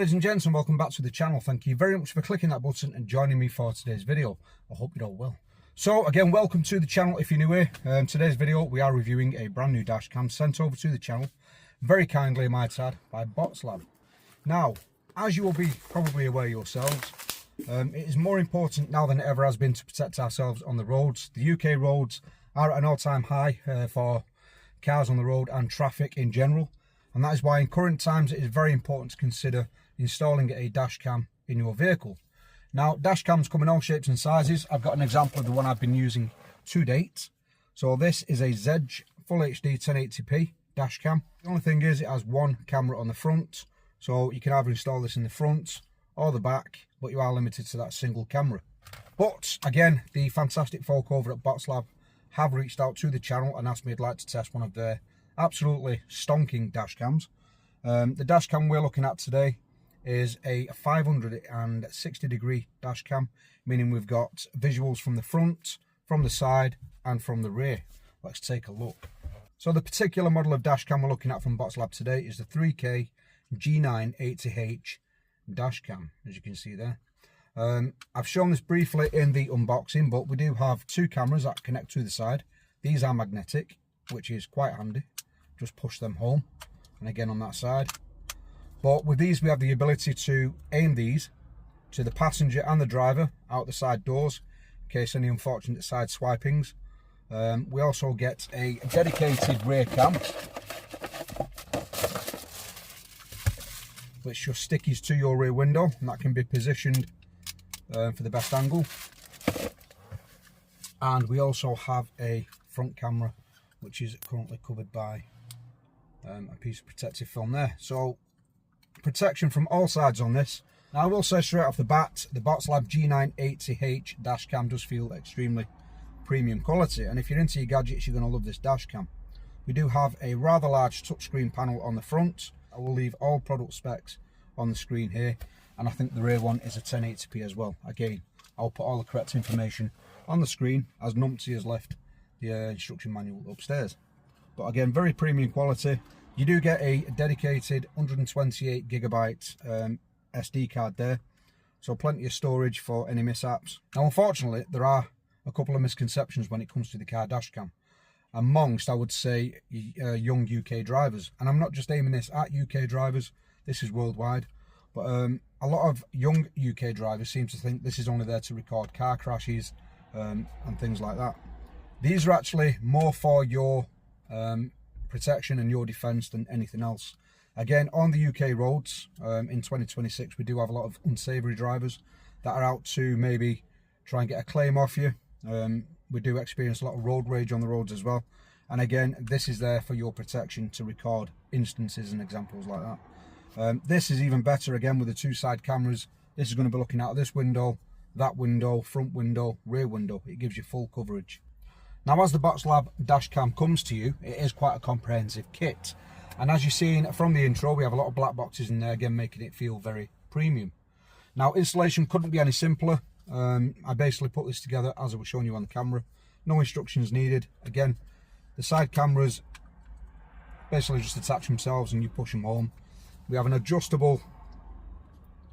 ladies and gents, and welcome back to the channel. Thank you very much for clicking that button and joining me for today's video. I hope you're all well. So again, welcome to the channel if you're new here. Today's video we are reviewing a brand new dash cam sent over to the channel, very kindly I might add, by Botslab. Now, as you will be probably aware yourselves, it is more important now than it ever has been to protect ourselves on the roads. The UK roads are at an all-time high for cars on the road and traffic in general. And that is why in current times it is very important to consider installing a dash cam in your vehicle. Now, dash cams come in all shapes and sizes. I've got an example of the one I've been using to date. So this is a Zedge Full HD 1080p dash cam. The only thing is it has one camera on the front. So you can either install this in the front or the back, but you are limited to that single camera. But again, the fantastic folk over at Botslab have reached out to the channel and asked me if I'd like to test one of their absolutely stonking dash cams. The dash cam we're looking at today is a 560 degree dash cam, meaning we've got visuals from the front, from the side and from the rear. Let's take a look. So the particular model of dash cam we're looking at from Botslab today is the 3K G980H dash cam, as you can see there. I've shown this briefly in the unboxing, but we do have two cameras that connect to the side. These are magnetic, which is quite handy. Just push them home, and again on that side. But with these we have the ability to aim these to the passenger and the driver out the side doors in case any unfortunate side swipings. We also get a dedicated rear cam which just stickies to your rear window, and that can be positioned for the best angle. And we also have a front camera which is currently covered by a piece of protective film there. So protection from all sides on this. Now I will say straight off the bat, the Botslab G980H dash cam does feel extremely premium quality, and if you're into your gadgets you're going to love this dash cam. We do have a rather large touchscreen panel on the front. I will leave all product specs on the screen here, and I think the rear one is a 1080p as well. Again, I'll put all the correct information on the screen as numpty has left the instruction manual upstairs. But again, very premium quality. You do get a dedicated 128GB SD card there, so plenty of storage for any mishaps. Now unfortunately there are a couple of misconceptions when it comes to the car dash cam amongst, I would say, young UK drivers. And I'm not just aiming this at UK drivers, this is worldwide. But a lot of young UK drivers seem to think this is only there to record car crashes and things like that. These are actually more for your protection and your defence than anything else. Again, on the UK roads in 2026 we do have a lot of unsavoury drivers that are out to maybe try and get a claim off you. We do experience a lot of road rage on the roads as well, and again this is there for your protection to record instances and examples like that. This is even better, again with the two side cameras. This is going to be looking out of this window, that window, front window, rear window. It gives you full coverage. Now as the Botslab dash cam comes to you, it is quite a comprehensive kit, and as you've seen from the intro we have a lot of black boxes in there, again making it feel very premium. Now installation couldn't be any simpler. I basically put this together as I was showing you on the camera. No instructions needed. Again, the side cameras basically just attach themselves and you push them home. We have an adjustable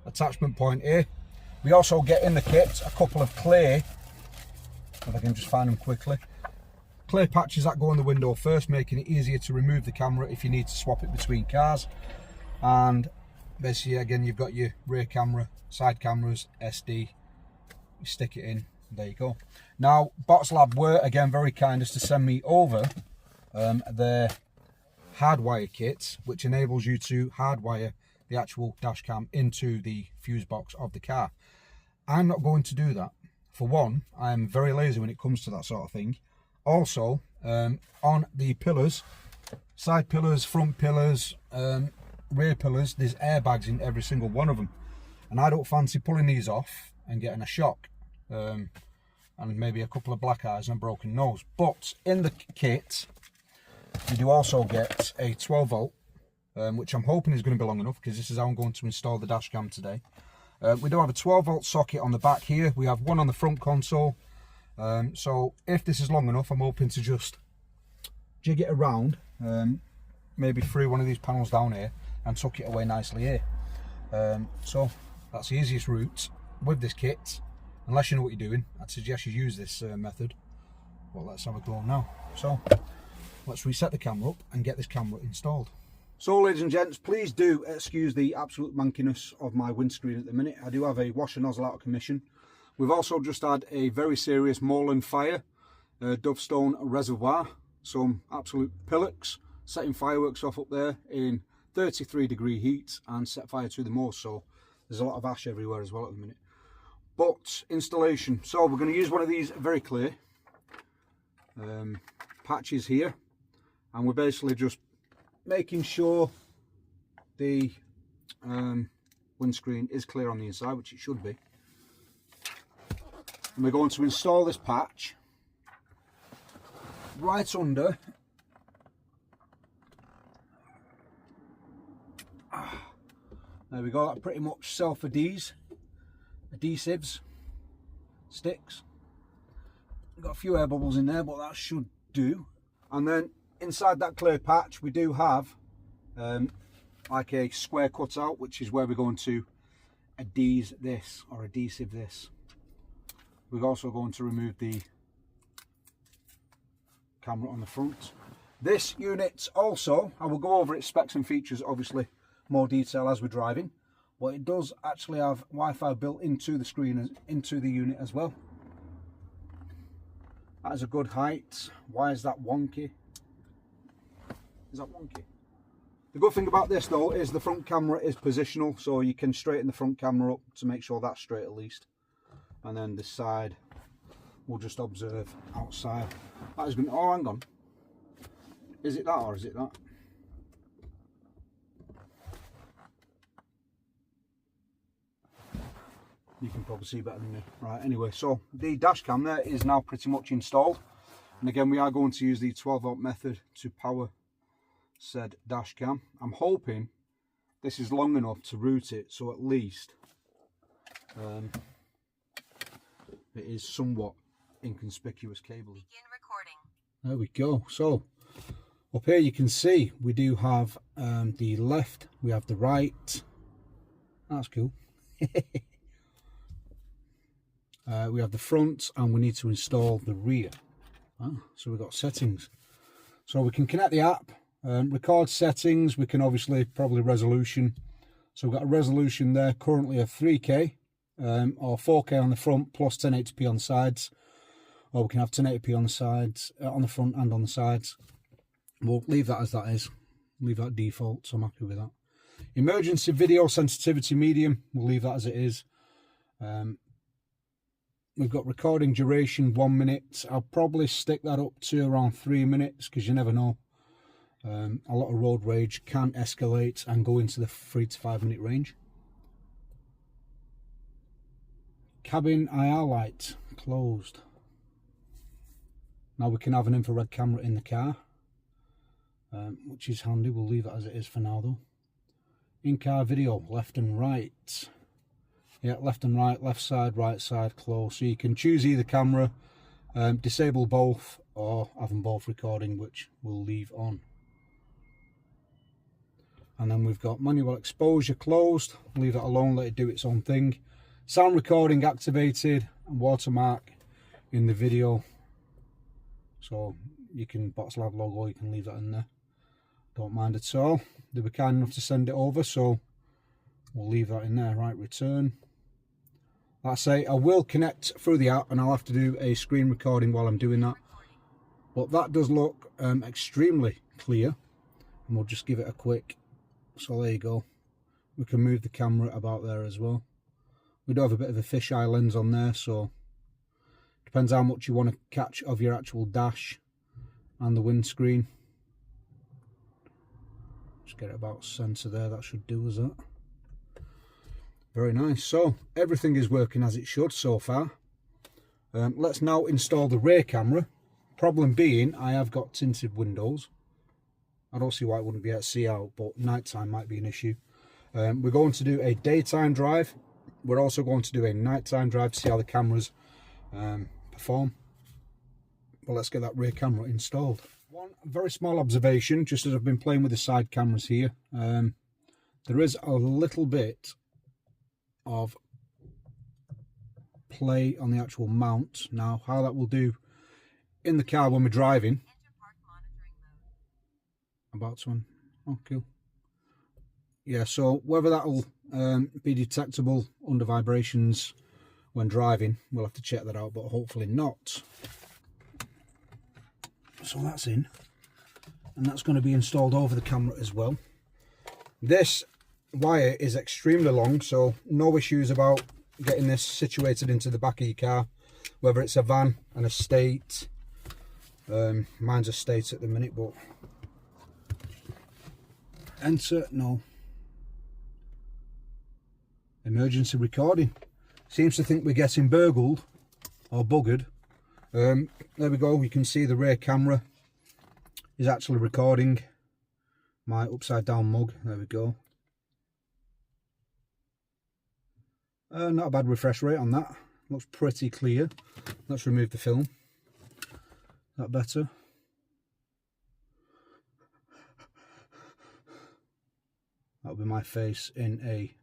attachment point here. We also get in the kit a couple of clear, if I can just find them quickly, clear patches that go on the window first, making it easier to remove the camera if you need to swap it between cars. And basically again you've got your rear camera, side cameras, SD, you stick it in, there you go. Now Botslab were again very kind as to send me over their hardwire kit, which enables you to hardwire the actual dash cam into the fuse box of the car. I'm not going to do that. For one, I'm very lazy when it comes to that sort of thing. Also, on the pillars, side pillars, front pillars, rear pillars, there's airbags in every single one of them, and I don't fancy pulling these off and getting a shock and maybe a couple of black eyes and a broken nose. But in the kit you do also get a 12 volt, which I'm hoping is going to be long enough because this is how I'm going to install the dash cam today. We do have a 12 volt socket on the back here. We have one on the front console. So if this is long enough, I'm hoping to just jig it around, maybe through one of these panels down here and tuck it away nicely here. So that's the easiest route with this kit. Unless you know what you're doing, I'd suggest you use this method. Well, let's have a go now. So let's reset the camera up and get this camera installed. So ladies and gents, please do excuse the absolute mankiness of my windscreen at the minute. I do have a washer nozzle out of commission. We've also just had a very serious moorland fire, Dovestone Reservoir, some absolute pillocks, setting fireworks off up there in 33-degree heat and set fire to the moor, so there's a lot of ash everywhere as well at the minute. But installation, so we're going to use one of these very clear patches here, and we're basically just making sure the windscreen is clear on the inside, which it should be. And we're going to install this patch right under there we go. That pretty much self-adhesives sticks. Got a few air bubbles in there, but that should do. And then inside that clear patch we do have like a square cutout, which is where we're going to adhesive this. We're also going to remove the camera on the front. This unit also, I will go over its specs and features, obviously more detail as we're driving, but it does actually have Wi-Fi built into the screen, into the unit as well. That is a good height. Why is that wonky? Is that wonky? The good thing about this though is the front camera is positional, so you can straighten the front camera up to make sure that's straight at least. And then this side we'll just observe outside. That has been, oh hang on, is it that or is it that? You can probably see better than me. Right, anyway, so the dash cam there is now pretty much installed, and again we are going to use the 12-volt method to power said dash cam. I'm hoping this is long enough to route it, so at least it is somewhat inconspicuous cabling. Begin recording. There we go. So up here you can see we do have the left, we have the right. That's cool. We have the front, and we need to install the rear. So we've got settings. So we can connect the app, record settings. We can obviously probably resolution. So we've got a resolution there currently of 3K or 4K on the front plus 1080p on the sides. Or we can have 1080p on the sides, on the front and on the sides. We'll leave that as that is. Leave that default, so I'm happy with that. Emergency video sensitivity medium. We'll leave that as it is. We've got recording duration 1 minute. I'll probably stick that up to around 3 minutes because you never know. A lot of road rage can escalate and go into the 3 to 5 minute range. Cabin IR light closed. Now we can have an infrared camera in the car, which is handy. We'll leave it as it is for now though. In-car video, left and right. Yeah, left and right, left side, right side, close. So you can choose either camera, disable both, or have them both recording, which we'll leave on. And then we've got manual exposure closed. Leave that alone, let it do its own thing. Sound recording activated, and watermark in the video. So you can, Botslab logo, you can leave that in there. Don't mind at all. They were kind enough to send it over, so we'll leave that in there. Right, return. Like I say, I will connect through the app and I'll have to do a screen recording while I'm doing that. But that does look extremely clear. And we'll just give it a quick. So there you go. We can move the camera about there as well. We do have a bit of a fisheye lens on there, so depends how much you want to catch of your actual dash and the windscreen. Just get it about centre there, that should do us that. Very nice. So everything is working as it should so far. Let's now install the rear camera. Problem being, I have got tinted windows. I don't see why it wouldn't be able to see out, but nighttime might be an issue. We're going to do a daytime drive. We're also going to do a nighttime drive to see how the cameras perform. But let's get that rear camera installed. One very small observation, just as I've been playing with the side cameras here. There is a little bit of play on the actual mount. Now, how that will do in the car when we're driving. About to one. Oh, cool. Yeah, so whether that'll be detectable under vibrations when driving, we'll have to check that out, but hopefully not. So that's in, and that's going to be installed over the camera as well. This wire is extremely long, so no issues about getting this situated into the back of your car, whether it's a van, an estate. Mine's estate at the minute, but enter no. Emergency recording. Seems to think we're getting burgled or buggered. There we go. You can see the rear camera is actually recording my upside down mug. There we go. Not a bad refresh rate on that. Looks pretty clear. Let's remove the film. Is that better? That'll be my face in a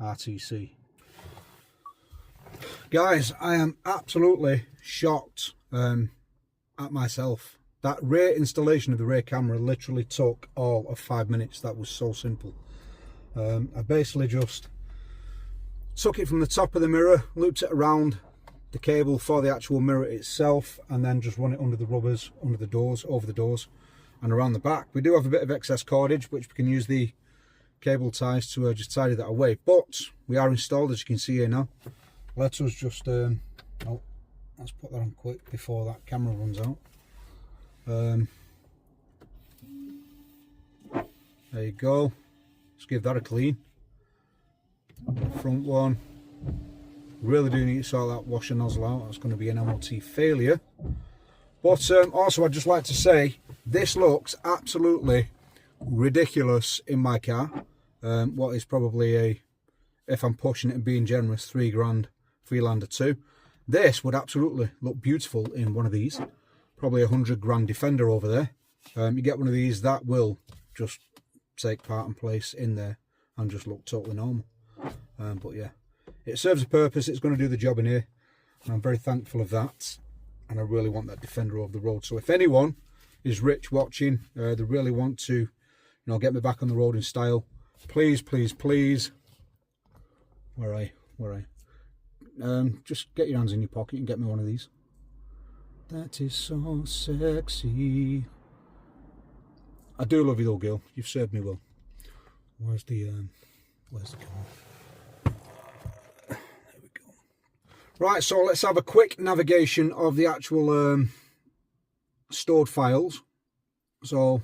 RTC. Guys, I am absolutely shocked at myself. That rear installation of the rear camera literally took all of 5 minutes. That was so simple. I basically just took it from the top of the mirror, looped it around the cable for the actual mirror itself, and then just run it under the rubbers, under the doors, over the doors, and around the back. We do have a bit of excess cordage, which we can use the cable ties to just tidy that away, but we are installed, as you can see here now. Let us just oh, let's put that on quick before that camera runs out. There you go. Let's give that a clean. Front one, really do need to sort that washer nozzle out. That's going to be an MOT failure. But also, I'd just like to say, this looks absolutely ridiculous in my car. What is probably a, if I'm pushing it and being generous, £3 grand Freelander 2. This would absolutely look beautiful in one of these. Probably a 100 grand Defender over there. You get one of these, that will just take part and place in there and just look totally normal. But yeah, it serves a purpose. It's going to do the job in here, and I'm very thankful of that. And I really want that Defender over the road. So if anyone is rich watching, they really want to, you know, get me back on the road in style, please, please, please. Where are you? Just get your hands in your pocket and get me one of these. That is so sexy. I do love you though, girl. You've served me well. Where's the camera? There we go. Right, so let's have a quick navigation of the actual stored files. So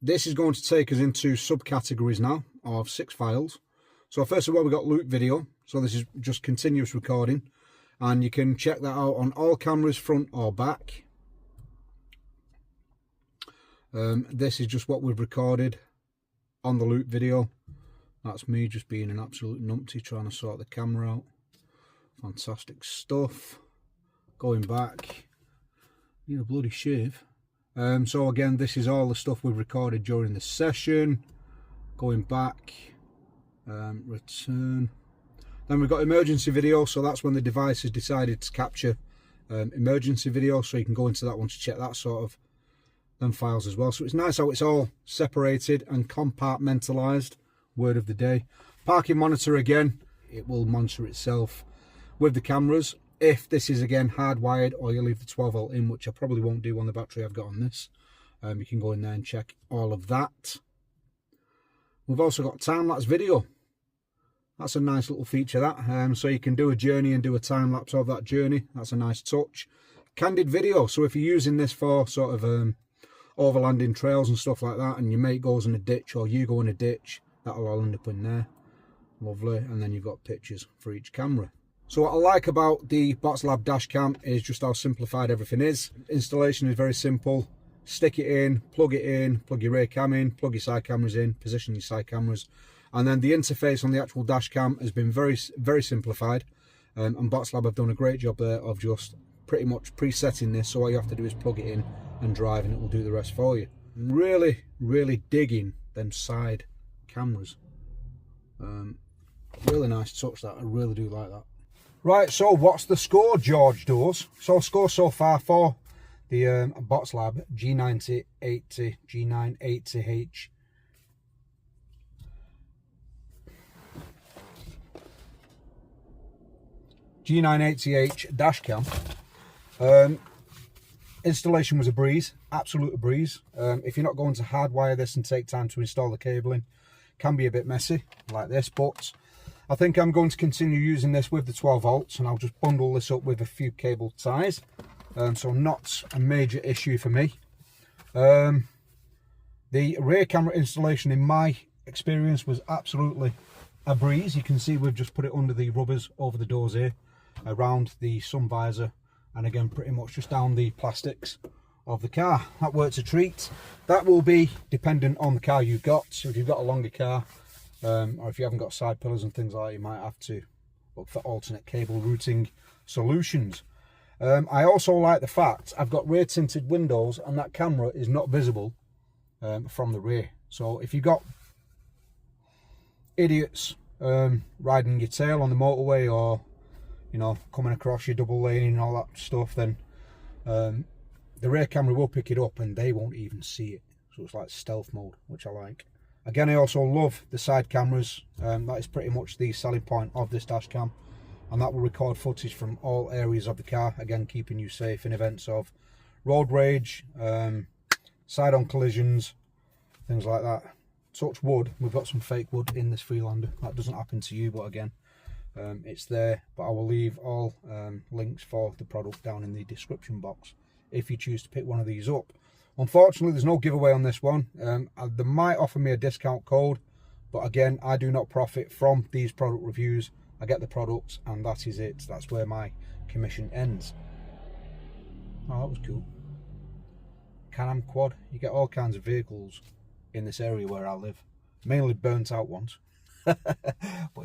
this is going to take us into subcategories now of 6 files. So first of all, we've got loop video. So this is just continuous recording, and you can check that out on all cameras, front or back. This is just what we've recorded on the loop video. That's me just being an absolute numpty trying to sort the camera out. Fantastic stuff. Going back, need a bloody shave. So again, this is all the stuff we've recorded during the session. Going back, return. Then we've got emergency video, so that's when the device has decided to capture emergency video, so you can go into that one to check that sort of them files as well. So it's nice how it's all separated and compartmentalized. Word of the day. Parking monitor, again, it will monitor itself with the cameras. If this is again hardwired, or you leave the 12 volt in, which I probably won't do on the battery I've got on this, you can go in there and check all of that. We've also got time-lapse video. That's a nice little feature, that. So you can do a journey and do a time-lapse of that journey. That's a nice touch. Candid video. So if you're using this for sort of overlanding trails and stuff like that, and your mate goes in a ditch or you go in a ditch, that'll all end up in there. Lovely. And then you've got pictures for each camera. So what I like about the Botslab Dashcam is just how simplified everything is. Installation is very simple. Stick it in, plug your rear cam in, plug your side cameras in, position your side cameras. And then the interface on the actual dash cam has been very, very simplified. And Botslab have done a great job there of just pretty much presetting this. So all you have to do is plug it in and drive, and it will do the rest for you. Really, really digging them side cameras. Really nice touch that, I really do like that. Right, so what's the score, George does? So score so far for the Botslab G980H. G980H Dashcam. Installation was a breeze, absolute breeze. If you're not going to hardwire this and take time to install the cabling, can be a bit messy like this, but I think I'm going to continue using this with the 12 volts, and I'll just bundle this up with a few cable ties, so not a major issue for me. The rear camera installation in my experience was absolutely a breeze. You can see we've just put it under the rubbers over the doors here, around the sun visor, and again pretty much just down the plastics of the car. That works a treat. That will be dependent on the car you've got. So if you've got a longer car, or if you haven't got side pillars and things like that, you might have to look for alternate cable routing solutions. I also like the fact I've got rear tinted windows and that camera is not visible from the rear. So if you've got idiots riding your tail on the motorway, or you know, coming across your double lane and all that stuff, then the rear camera will pick it up and they won't even see it. So it's like stealth mode, which I like. Again, I also love the side cameras. That is pretty much the selling point of this dash cam, and that will record footage from all areas of the car, again keeping you safe in events of road rage, side-on collisions, things like that. Touch wood, we've got some fake wood in this Freelander. That doesn't happen to you, but again, it's there. But I will leave all links for the product down in the description box if you choose to pick one of these up. Unfortunately, there's no giveaway on this one. They might offer me a discount code, but again, I do not profit from these product reviews. I get the products and that is it. That's where my commission ends. Oh, that was cool. Can-Am quad. You get all kinds of vehicles in this area where I live. Mainly burnt out ones. But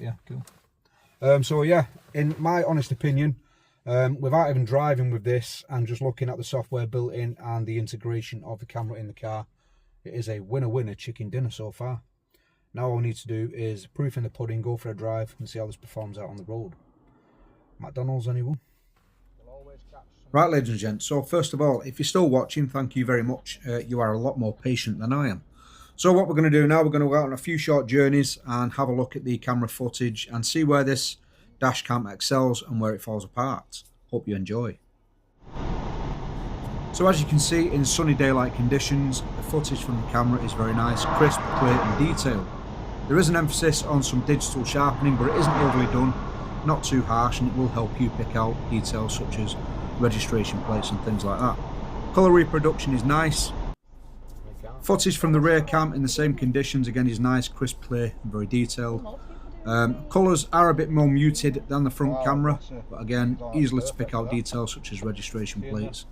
yeah, cool. So yeah, in my honest opinion, without even driving with this and just looking at the software built in and the integration of the camera in the car, it is a winner chicken dinner so far. Now all we need to do is proof in the pudding, go for a drive and see how this performs out on the road. McDonald's, anyone? Right, ladies and gents, so first of all, if you're still watching, thank you very much. You are a lot more patient than I am. So what we're going to do now, we're going to go out on a few short journeys and have a look at the camera footage and see where this dash cam excels and where it falls apart. Hope you enjoy. So as you can see, in sunny daylight conditions, the footage from the camera is very nice, crisp, clear and detailed. There is an emphasis on some digital sharpening, but it isn't overly done, not too harsh, and it will help you pick out details such as registration plates and things like that. Colour reproduction is nice. Footage from the rear cam in the same conditions again is nice, crisp, clear and very detailed. Colours are a bit more muted than the front camera, but again easily to pick out details such as registration plates.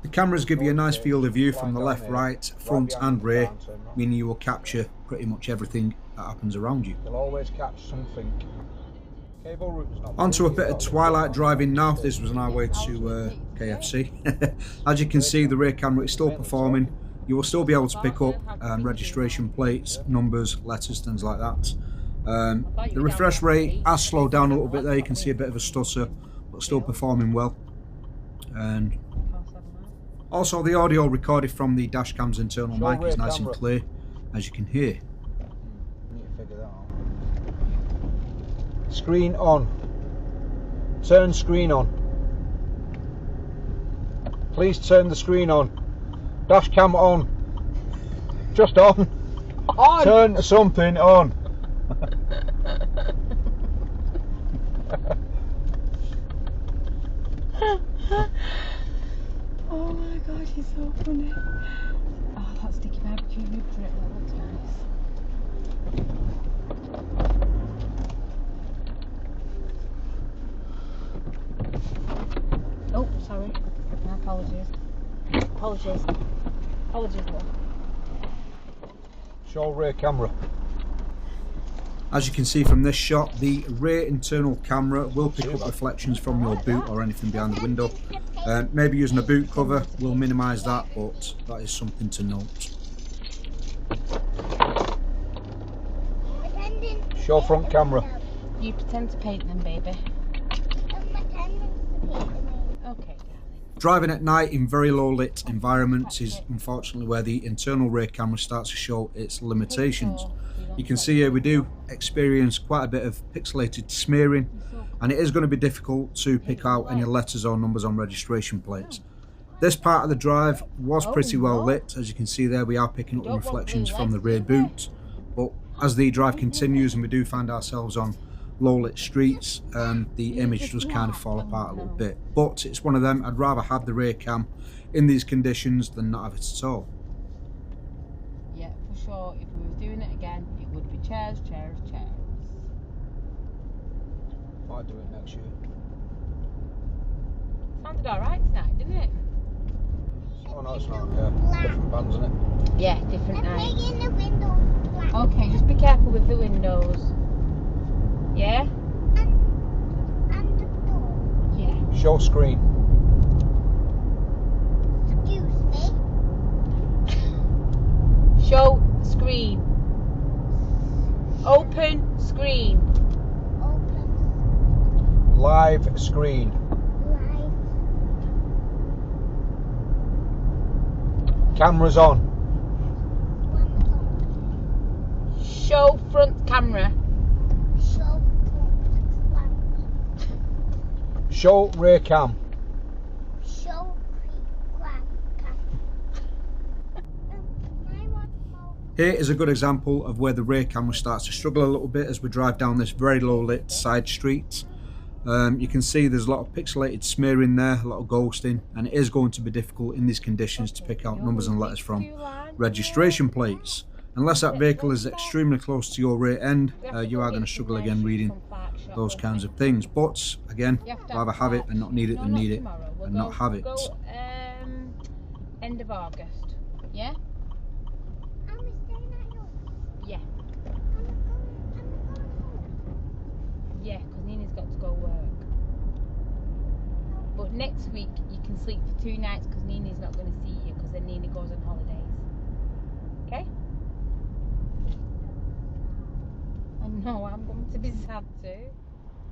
The cameras give you a nice field of view from the left, right, front and rear, meaning you will capture pretty much everything that happens around you. You'll always catch something. On to a bit of twilight driving now. This was on our way to KFC. As you can see, the rear camera is still performing. You will still be able to pick up registration plates, numbers, letters, things like that. The refresh rate has slowed down a little bit there. You can see a bit of a stutter, but still performing well. And also the audio recorded from the dash cam's internal mic is nice and clear, as you can hear. Screen on. Turn screen on. Please turn the screen on. Dash cam on. Just on. On. Turn something on. Oh my god, he's so funny. Oh, that sticky barbecue rib for it, that looks nice. Oh, sorry. My apologies. Apologies. Apologies, love. Show rear camera. As you can see from this shot, the rear internal camera will pick up reflections from your boot or anything behind the window. Maybe using a boot cover will minimise that, but that is something to note. Show front camera. You pretend to paint them, baby. Okay, darling. Driving at night in very low lit environments is unfortunately where the internal rear camera starts to show its limitations. You can see here we do experience quite a bit of pixelated smearing, and it is going to be difficult to pick out any letters or numbers on registration plates. This part of the drive was pretty well lit. As you can see there, we are picking up reflections from the rear boot, but as the drive continues and we do find ourselves on low lit streets, the image does kind of fall apart a little bit. But it's one of them, I'd rather have the rear cam in these conditions than not have it at all. Yeah, for sure. If we were doing it again, it would be chairs, chairs, chairs. Might do it next year. Sounded alright tonight, didn't it? Oh no, it's not. Yeah, different bands, isn't it? Yeah, different nights. Making the windows black. Okay, just be careful with the windows. Yeah? And the door. Yeah. Show screen. Excuse me. Show screen. Open screen. Open. Live screen. Light. Cameras on. One's on. Show front camera. Show front lamp. Show rear cam. Show cam. Here is a good example of where the rear camera starts to struggle a little bit as we drive down this very low lit side street. You can see there's a lot of pixelated smearing there, a lot of ghosting, and it is going to be difficult in these conditions to pick out numbers and letters from registration plates. Unless that vehicle is extremely close to your rear end, you are going to struggle again reading those kinds of things. But again, rather have it and not need it than need it and not have it. End of August. Yeah? I'm staying at yours. Yeah. I'm going home. Yeah, because Nina's got to go work. But next week you can sleep for 2 nights because Nina's not going to see you because then Nina goes on holidays. Okay? I know, I'm going to be sad too.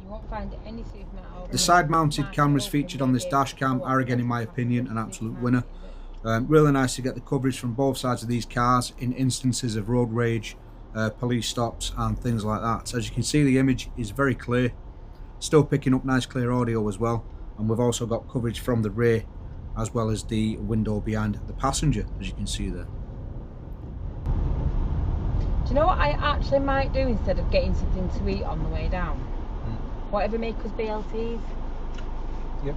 You won't find any supermarket. The side-mounted cameras featured on this dash cam are again, in my opinion, an absolute winner. Really nice to get the coverage from both sides of these cars in instances of road rage, police stops and things like that. As you can see, the image is very clear, still picking up nice clear audio as well, and we've also got coverage from the rear as well as the window behind the passenger, as you can see there. Do you know what I actually might do instead of getting something to eat on the way down? Whatever make us BLTs. Yep.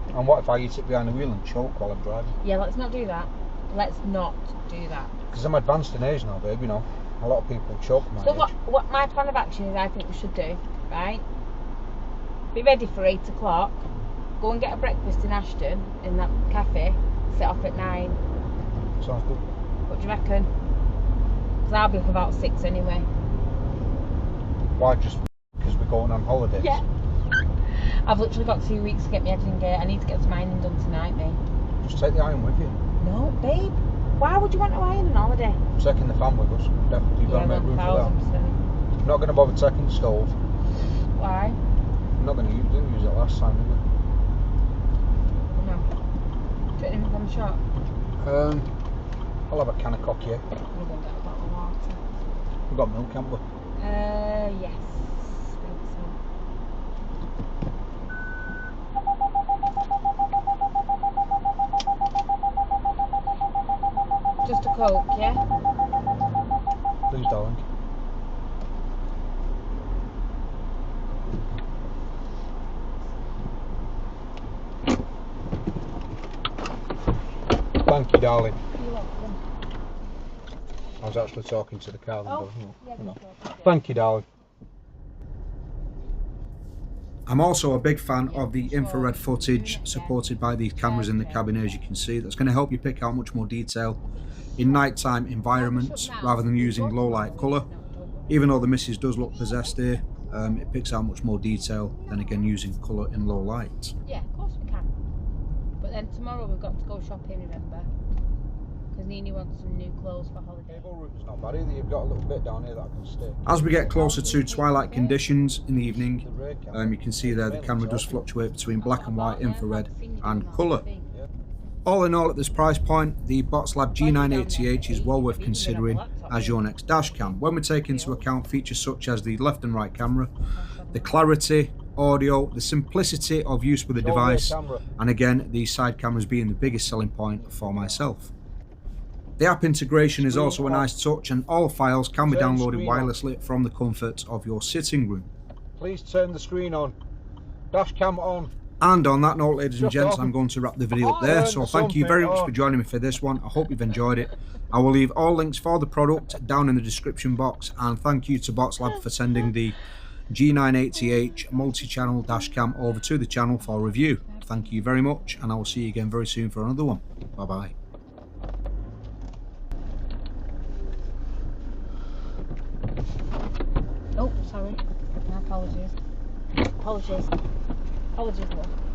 And what if I eat it behind the wheel and choke while I'm driving? Yeah, let's not do that. Let's not do that. Because I'm advanced in age now, babe, you know. A lot of people choke at my So age. what my plan of action is I think we should do, right? Be ready for 8 o'clock. Go and get a breakfast in Ashton, in that cafe. Set off at 9. Sounds good. What do you reckon? Because I'll be up about 6 anyway. Why, just because we're going on holidays? Yeah. I've literally got 2 weeks to get my head in gear. I need to get some ironing done tonight, mate. Just take the iron with you. No, babe. Why would you want to iron on holiday? Taking the fan with us. Definitely, you've got to make room for that. 1000%. I'm not going to bother taking the stove. Why? I'm not going to use it. Didn't use it last time, did we? No. Do you want anything from the shop? I'll have a can of cock here. We're going to get a bottle of water. We've got milk, haven't we? Yes. I think so. Just a Coke, yeah? Please, darling. Thank you, darling. You're welcome. I was actually talking to the car. Oh, but, yeah, no. good. Thank you, darling. I'm also a big fan of the infrared footage supported by these cameras in the cabin, as you can see. That's going to help you pick out much more detail in nighttime environments rather than using low light colour. Even though the missus does look possessed here, it picks out much more detail than again using colour in low light. Yeah, of course we can. But then tomorrow we've got to go shopping, remember? because Nini wants some new clothes for holiday. Cable route's not bad either. You've got a little bit down here that I can stick. As we get closer to twilight conditions in the evening, The rear camera. you can see there the camera does fluctuate between black and white, infrared and colour. Yeah. All in all, at this price point, the Botslab G980H is well worth considering as your next dash cam when we take into account features such as the left and right camera, the clarity, audio, the simplicity of use with the device, and again, the side cameras being the biggest selling point for myself. The app integration is also a nice touch, and all files can be downloaded wirelessly from the comfort of your sitting room. Please turn the screen on. Dash cam on. And on that note, ladies and gents, I'm going to wrap the video up there. So thank you very much for joining me for this one. I hope you've enjoyed it. I will leave all links for the product down in the description box, and thank you to Botslab for sending the G980H multi-channel dash cam over to the channel for review. Thank you very much, and I will see you again very soon for another one. Bye bye. Oh, sorry. My apologies. Apologies, love.